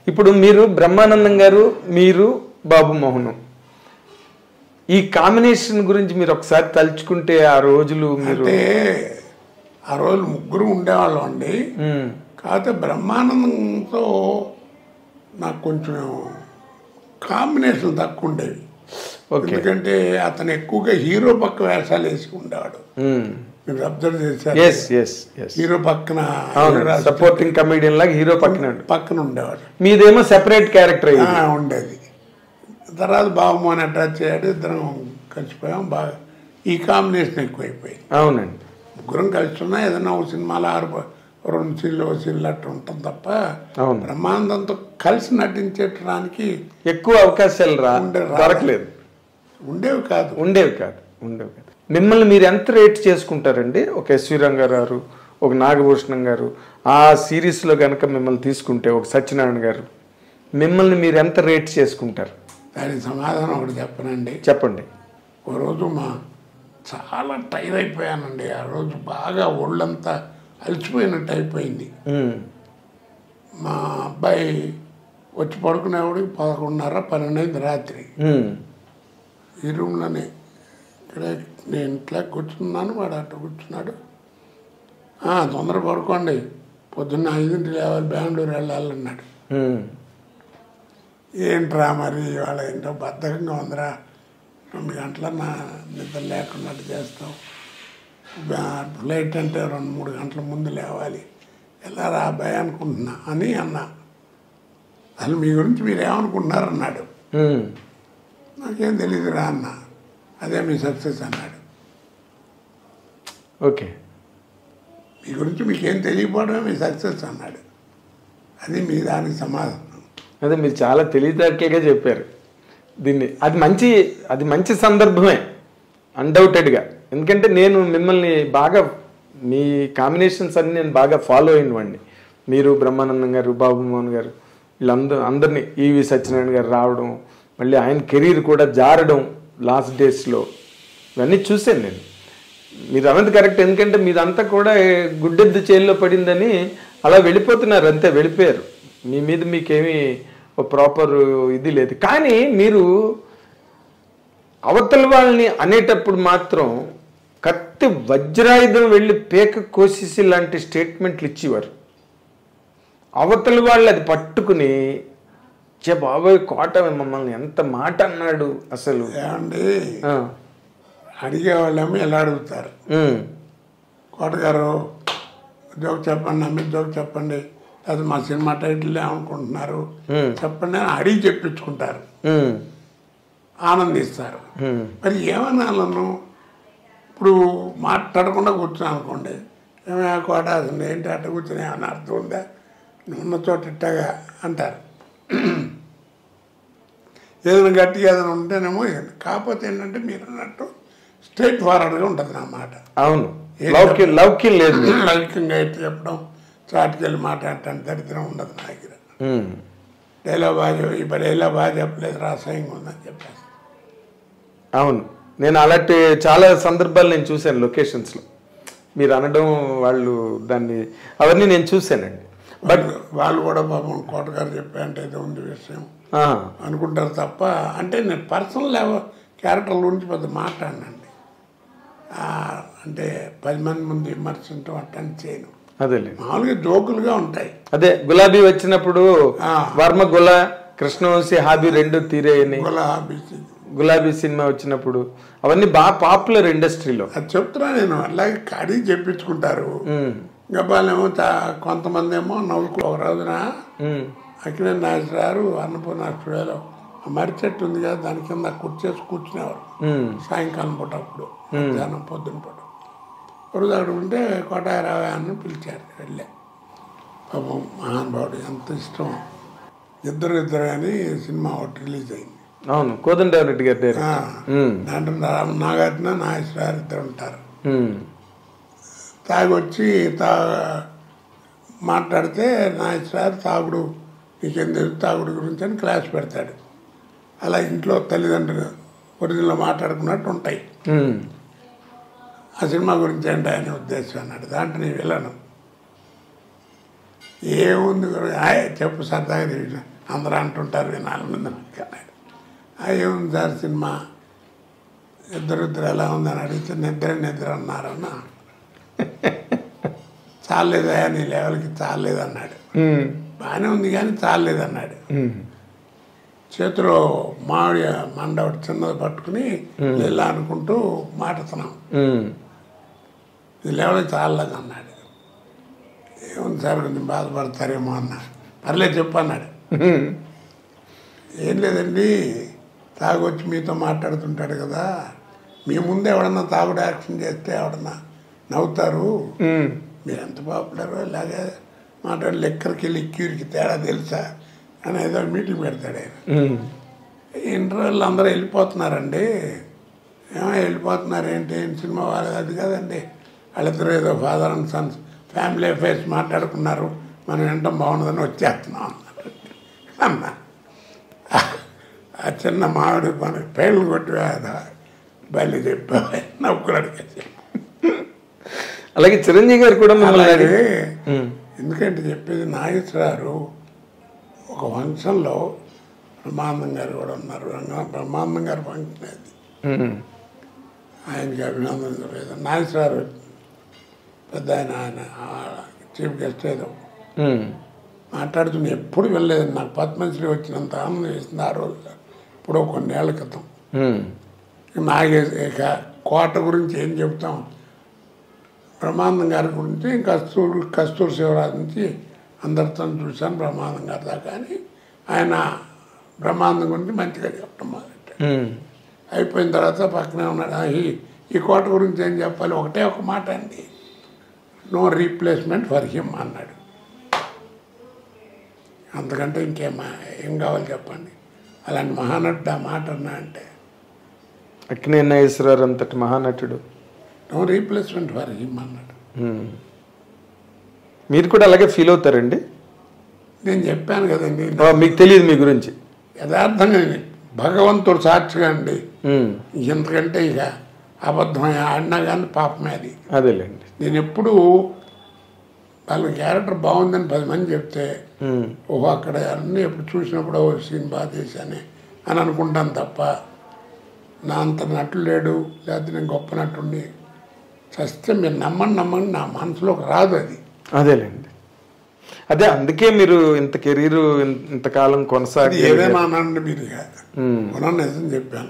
ఇప్పుడు మీరు బ్రహ్మానందం గారు, మీరు బాబు మోహన్, ఈ కాంబినేషన్ గురించి మీరు ఒకసారి తలుచుకుంటే ఆ రోజులు మీరు ఆ రోజు ముగ్గురు ఉండేవాళ్ళం అండి. కాకపోతే బ్రహ్మానందంతో నాకు కొంచెం కాంబినేషన్ తక్కువ ఉండేవి. ఎందుకంటే అతను ఎక్కువగా హీరో పక్క వేషాలు వేసి ఉండేవాడు. మీరు అబ్జర్వ్ చేశారు, హీరో పక్కన సపోర్టింగ్ కమెడియన్ లాగా హీరో పక్కన ఉండేవాడు. మీదేమో సెపరేట్ క్యారెక్టర్ ఉండేది. తర్వాత బాబుమోహన్ అటాచ్ అయ్యాడు, ఇద్దరం కలిసిపోయాం. బాగా ఈ కాంబినేషన్ ఎక్కువైపోయింది. అవునండి. ముగ్గురం కలిసి ఉన్నా ఏదైనా ఒక సినిమాలో 2 సీన్లు అట్లా ఉంటుంది తప్ప బ్రహ్మానందంతో కలిసి నటించడానికి ఎక్కువ అవకాశాలు దొరకలేదు. ఉండేవి కాదు. మిమ్మల్ని మీరు ఎంత రేట్ చేసుకుంటారండి? ఒక ఎస్వి రంగారావు, ఒక నాగభూషణం గారు, ఆ సిరీస్లో కనుక మిమ్మల్ని తీసుకుంటే, ఒక సత్యనారాయణ గారు, మిమ్మల్ని మీరు ఎంత రేట్ చేసుకుంటారు? దానికి సమాధానం ఒకటి చెప్పనండి. చెప్పండి. ఓ రోజు చాలా టైర్ అయిపోయానండి. ఆ రోజు బాగా ఒళ్ళంతా అలసిపోయినట్టు అయిపోయింది. మా అబ్బాయి వచ్చి పడుకునేవాడికి 11:30, 12 రాత్రి. ఈ రూమ్లోనే ఇక్కడే నేను ఇంట్లో కూర్చున్నాను, వాడు అట్ట కూర్చున్నాడు. తొందర పడుకోండి, పొద్దున్న 5 లేవాలి, బెంగళూరు వెళ్ళాలన్నాడు. ఏంట్రా మరి ఇవాళ ఏంటో బద్ధకంగా ఉందిరా, 2 గంటల నా నిద్ర లేకున్నట్టు చేస్తాం, ఫ్లైట్ అంటే 2-3 గంటల ముందు లేవాలి, ఎలా రా అబ్బాయి అనుకుంటున్నా అని అన్నా. అసలు మీ గురించి మీరు ఏమనుకుంటున్నారు అన్నాడు. నాకేం తెలియదురా అన్న. అదే మీ సక్సెస్ అన్నాడు. ఓకే, మీ గురించి మీకేం తెలియకపోవడమే మీ సక్సెస్ అన్నాడు. అది మీ దానికి సమాధానం. అదే మీరు చాలా తెలివితేటలుగా చెప్పారు దీన్ని. అది మంచి సందర్భమే అన్డౌటెడ్గా. ఎందుకంటే నేను మిమ్మల్ని బాగా, మీ కాంబినేషన్స్ అన్ని నేను బాగా ఫాలో అయినవాడిని. మీరు, బ్రహ్మానందం గారు, బాబు మోహన్ గారు, అందరినీ, ఈవి సత్యనారాయణ గారు రావడం, మళ్ళీ ఆయన కెరీర్ కూడా జారడం లాస్ట్ డేస్లో, ఇవన్నీ చూశాను నేను. మీరు అన్నది కరెక్ట్. ఎందుకంటే మీదంతా కూడా గుడ్డెద్దు చేల్లో పడిందని అలా వెళ్ళిపోతున్నారు, అంతే వెళ్ళిపోయారు. మీ మీద మీకేమీ ప్రాపర్ ఇది లేదు. కానీ మీరు అవతల వాళ్ళని అనేటప్పుడు మాత్రం కత్తి వజ్రాయుధం వెళ్ళి పేక కోసేసి లాంటి స్టేట్మెంట్లు ఇచ్చేవారు. అవతల వాళ్ళు అది పట్టుకుని, చే బాబోయ్ కోట మమ్మల్ని ఎంత మాట అన్నాడు అసలు. ఏమండి, అడిగేవాళ్ళేమో ఎలా అడుగుతారు, కోటగారు జోక్ చెప్పండి, అమ్మి జోక్ చెప్పండి, అది మా సినిమా టైటిల్ ఏమనుకుంటున్నారు చెప్పండి అని అడిగి చెప్పించుకుంటారు, ఆనందిస్తారు. మరి ఏమనాలను? ఇప్పుడు మాట్లాడకుండా కూర్చున్నాను అనుకోండి, ఏమైనా కోట అసలు ఏంటి అట్ట కూర్చుని ఏమైనా అర్థం ఉందా, ఉన్న చోట ఇట్టగా అంటారు. ఏదైనా గట్టిగా ఏదైనా ఉంటేనేమో. కాకపోతే ఏంటంటే మీరు అన్నట్టు స్ట్రైట్ ఫార్వర్డ్గా ఉంటుంది నా మాట. అవును, లౌక్యం లేదు. లౌక్యంగా అయితే చెప్పడం, చాటుకెళ్ళి మాట్లాడటం దరిద్రం ఉండదు నా దగ్గర. డైలాగ్ బాగా చెప్పలేదు, రాసాయంగా ఉందని చెప్పేసి. అవును, నేను అలాంటి చాలా సందర్భాలు నేను చూశాను లొకేషన్స్లో. మీరు అనడం, వాళ్ళు దాన్ని అవన్నీ నేను చూశానండి. బట్ వాళ్ళు కూడా పాపం కోటగారు చెప్పారంటే ఏదో ఉంది విషయం అనుకుంటారు తప్ప, అంటే నేను పర్సనల్ క్యారెక్టర్ల గురించి పెద్ద మాట్లాడినండి. అంటే 10 మంది ముందు విమర్శించడం అట్టని చేయను. అదే మామూలుగా జోకులుగా ఉంటాయి. అదే గులాబీ వచ్చినప్పుడు వర్మ కృష్ణవంశీ హాబీ 2 తీరేయని, గులాబీ సినిమా వచ్చినప్పుడు అవన్నీ బాగా పాపులర్ ఇండస్ట్రీలో. అది చెప్తున్నా నేను. అలాగే అడిగి చెప్పించుకుంటారు. గబ్బాలేమో కొంతమంది ఏమో నవ్వుకు. ఒక రోజున అక్కినేని నాగేశ్వరరావు అన్నపూర్ణ స్టూడియోలో మర్రి చెట్టు ఉంది కదా, దాని కింద కుర్చేసి కూర్చునేవారు సాయంకాలం పూట. అప్పుడు మధ్యాహ్నం పొద్దున పూట రోజు అక్కడ ఉంటే కోటారావు అని పిలిచారు. వెళ్ళే పాపం మహానుభావుడు, ఎంత ఇష్టం. ఇద్దరు అని సినిమా ఒకటి రిలీజ్ అయింది. అవును, కోదండరామిరెడ్డి గారి దాంట్లో నాగార్జున, నాగేశ్వరరావు ఇద్దరు ఉంటారు. తాగొచ్చి మాట్లాడితే నాగేశ్వరరావు తాగుడు, నీకేం తెలుసు తాగుడు గురించి అని క్లాస్ పెడతాడు. అలా ఇంట్లో తల్లిదండ్రులు ఒరిజినల్ మాట్లాడుకున్నట్టు ఉంటాయి. ఆ సినిమా గురించి ఏంటి అనే ఉద్దేశం అన్నాడు. దాంట్లో నేను వెళ్ళను. ఏముంది చెప్పు సరదాగా తెలియదు అందరూ అంటుంటారు 4 మంది అన్నాడు. ఏముంది సార్ సినిమా ఇద్దరు ఎలా ఉందని అడిగితే నిద్ర అన్నారన్న. చాలేదా నీ లెవెల్కి చాలేదన్నాడు. బాగానే ఉంది కానీ చాలేదన్నాడు. చేతిలో మామిడి మండ ఒకటి చిన్నది పట్టుకుని ఇలా అనుకుంటూ మాట్లాడుతున్నాం. ఇది లెవెల్కి చాలేదు అన్నాడు. ఏముంది సార్ కొంచెం బాధపడతారేమో అన్నాడు. పర్లేదు చెప్పు అన్నాడు. ఏం లేదండి, తాగొచ్చి మీతో మాట్లాడుతుంటాడు కదా, మీ ముందు ఎవడన్నా తాగుడు యాక్షన్ చేస్తే ఎవడన్నా నవ్వుతారు, మీరు ఎంత పాపులరో ఇలాగే మాట్లాడి లెక్కరికి లిక్యూరికి తేడా తెలుసా అని ఏదో మీటింగ్ పెడతాడు ఆయన. ఇంటర్వ్యూలు అందరూ వెళ్ళిపోతున్నారండి. వెళ్ళిపోతున్నారు ఏంటి సినిమా వాళ్ళది అది కదండి, వాళ్ళిద్దరూ ఏదో father and Sons family affairs మాట్లాడుకున్నారు, మనం వినటం బాగుండదని వచ్చేస్తున్నాం అన్నారు. అన్న ఆ చిన్న మామిడి మనకి పేర్లు కొట్టి బయలు చెప్పా నవ్వుకున్నాడు. అలాగే చిరంజీవి గారు కూడా ఎందుకంటే చెప్పేది నాగేశ్వరరావు ఒక ఫంక్షన్లో బ్రహ్మానందం గారు కూడా ఉన్నారు. బ్రహ్మానందం గారు ఫంక్షన్ అది, ఆయనకి అభినందన లేదు. నాగేశ్వరరావు పెద్ద ఆయన చీఫ్ గెస్ట్ ఏదో మాట్లాడుతున్నా ఎప్పుడు వెళ్ళలేదు. నాకు పద్మశ్రీ వచ్చినంత ఆనందం వేసింది ఆ రోజు, ఇప్పుడు కొన్నేళ్ల క్రితం. ఇక కోట గురించి ఏం చెప్తాం, బ్రహ్మానందం గారి గురించి కస్తూరి శివరాజు నుంచి అందరితో చూశాను బ్రహ్మానందం గారి దాకా. అని ఆయన బ్రహ్మానందం గురించి మంచిగా చెప్పడం మొదలెట్టాడు. అయిపోయిన తర్వాత పక్కనే ఉన్నాడు. ఈ కోట గురించి ఏం చెప్పాలి, ఒకటే ఒక మాట అండి, నో రీప్లేస్మెంట్ ఫర్ హిమ్ అన్నాడు. అంతకంటే ఏం కావాలి చెప్పండి. అలాంటి మహానటుడు ఆ మాట అన్నా అంటే, అక్కినేని నాగేశ్వరరావు అంతటి మహానటుడు, నో రీప్లేస్మెంట్ ఫర్ హిమ్ అన్నాడు. మీరు కూడా అలాగే ఫీల్ అవుతారండి? నేను చెప్పాను కదండి, మీకు తెలియదు మీ గురించి యథార్థంగా భగవంతుడు సాక్షిగా అండి. ఇంతకంటే ఇక అబద్ధం ఆడినా కానీ పాపమే అది. అదేలేండి. నేను ఎప్పుడు వాళ్ళ క్యారెక్టర్ బాగుందని 10 మంది చెప్తే ఓహో అక్కడ అన్నీ ఎప్పుడు చూసినప్పుడు ఓ సీన్ బాగా చేశానే అని అనుకుంటాను తప్ప, నా అంత నటుడు లేడు, లేకపోతే నేను గొప్ప నటుండి చస్తే మీరు నమ్మండి నా మనసులోకి రాదు అది. అదేలేండి. అదే అందుకే మీరు ఇంత కెరీర్ ఇంతకాలం కొనసాగి ఏదైనా అనండి మీరు నిజం చెప్పాను.